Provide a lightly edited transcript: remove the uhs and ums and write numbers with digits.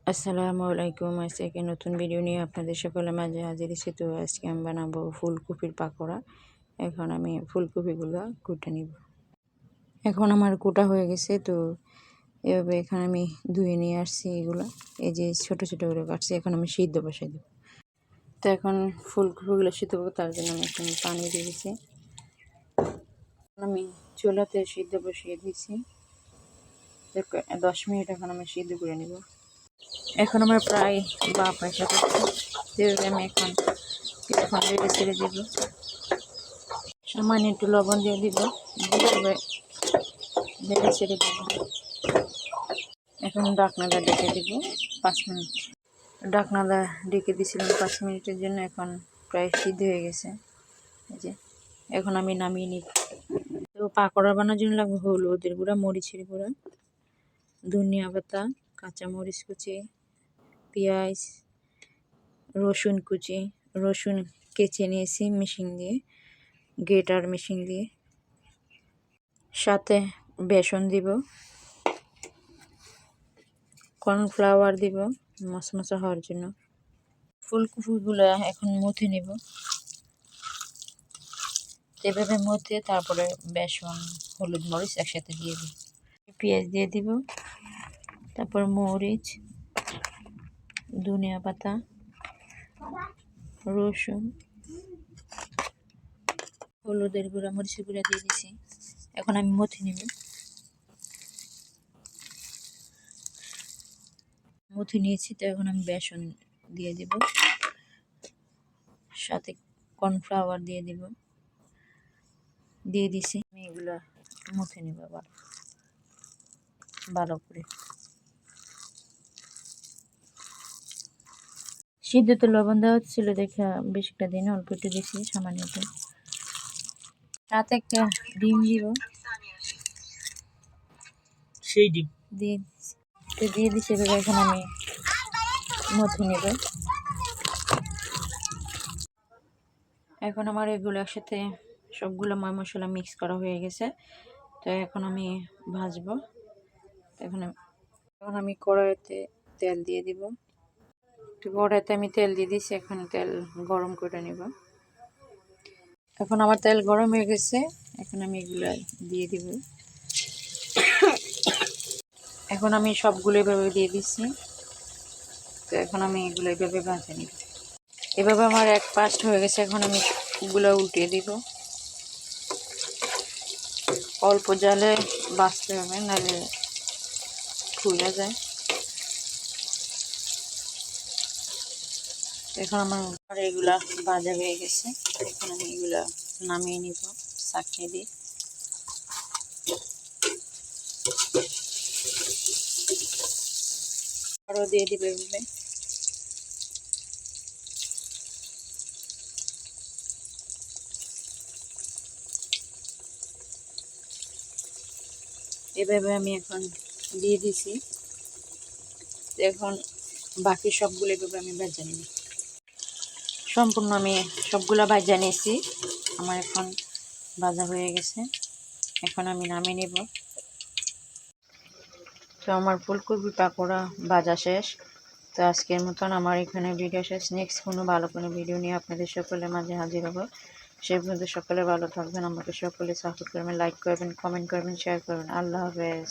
আসসালামু আলাইকুম। আজকে নতুন ভিডিও নিয়ে আপনাদের সকলের মাঝে হাজির হয়েছি। তো আজকে আমি বানাবো ফুলকপির পাকোড়া। এখন আমি ফুলকপিগুলো কুটে নিব। এখন আমার কুটা হয়ে গেছে। তো এভাবে এখানে আমি ধুয়ে নিয়ে আসছি এগুলো। এই যে ছোট ছোট করে কাটছি। এখন আমি সিদ্ধ বসাই দেব। তো এখন ফুলকপিগুলো সিদ্ধ করবো, তার জন্য আমি এখন পানি দিয়ে দিয়েছি। আমি চুলাতে সিদ্ধ বসিয়ে দিয়েছি। 10 মিনিট এখন আমি সিদ্ধ করে নিব। এখন আমার প্রায় বাপ আসা করছে। যেভাবে আমি এখন কিছুক্ষণ নেড়ে ছেড়ে দিব। সামান্য একটু লবণ দিয়ে দিব, নেড়ে ছেড়ে দিব। এখন ঢাকনাটা ডেকে দিব 5 মিনিট। ঢাকনাটা ডেকে দিয়েছিলাম 5 মিনিটের জন্য। এখন প্রায় সিদ্ধ হয়ে গেছে। এই যে এখন আমি নামিয়ে নিব। তো পাকোড়া বানানোর জন্য লাগবে হলুদের গুঁড়া, মরিচের গুঁড়া, ধনিয়া পাতা, কাঁচা মরিচ কুচি, পেঁয়াজ, রসুন কুচি, রসুন কেচে নিয়েছি মেশিন দিয়ে, গ্রেটার মেশিন দিয়ে। সাথে বেসন দিব, কর্নফ্লাওয়ার দিব মশমশা হওয়ার জন্য। ফুলকপিগুলো এখন মথে নেব। এভাবে মথে তারপরে বেসন, হলুদ, মরিচ একসাথে দিয়ে দিব। পেঁয়াজ দিয়ে দিব, তারপর মরিচ, ধনিয়া পাতা, রসুন, হলুদের গুঁড়া, মরিচের গুঁড়া দিয়ে দিছি। এখন আমি মথে নেব। মথে নিয়েছি। তো এখন আমি বেসন দিয়ে দিব, সাথে কর্নফ্লাওয়ার দিয়ে দিব, দিয়ে দিছি। আমি এগুলো মুছে নিব আবার ভালো করে। সিদ্ধতে লবণ দেওয়া ছিল দেখা বেশিটা দিন, অল্প একটু দিছি, সামান্য একটু। সাথে একটা ডিম দিব, সেই ডিম দিয়ে দিছি। এভাবে এখন আমি মুছে নেব। এখন আমার এগুলো একসাথে সবগুলো ময় মশলা মিক্স করা হয়ে গেছে। তো এখন আমি ভাজবো। এখন আমি কড়াইতে তেল দিয়ে দিব। কড়াইতে আমি তেল দিয়ে দিছি। এখন তেল গরম করে নেব। এখন আমার তেল গরম হয়ে গেছে। এখন আমি এগুলো দিয়ে দিব। এখন আমি সবগুলো এভাবে দিয়ে দিচ্ছি। তো এখন আমি এগুলো এভাবে ভাজে নিব। এভাবে আমার এক পাশ হয়ে গেছে। এখন আমি সবগুলো উল্টিয়ে দিব। অল্প জালে ভাজতে হবে, নাহলে খুলে যায়। এখন আমার এগুলা ভাজা হয়ে গেছে। এখন আমি এগুলা নামিয়ে নিব চাটনি দিয়ে। আরও দিয়ে দিবে এভাবে। এভাবে আমি এখন দিয়ে দিছি। এখন বাকি সবগুলো এভাবে আমি ভেজে নিব। সম্পূর্ণ আমি সবগুলো ভাজা নিয়েছি। আমার এখন ভাজা হয়ে গেছে। এখন আমি নামিয়ে নেব। তো আমার ফুলকপি পাকোড়া ভাজা শেষ। তো আজকের মতন আমার এখানে ভিডিও শেষ। নেক্সট কোনো ভালো কোনো ভিডিও নিয়ে আপনাদের সকলের মাঝে হাজির হব। সেই পর্যন্ত সকলে ভালো থাকবেন, আমাকে সকলে সাপোর্ট করবেন, লাইক করবেন, কমেন্ট করবেন, শেয়ার করবেন। আল্লাহ হাফেজ।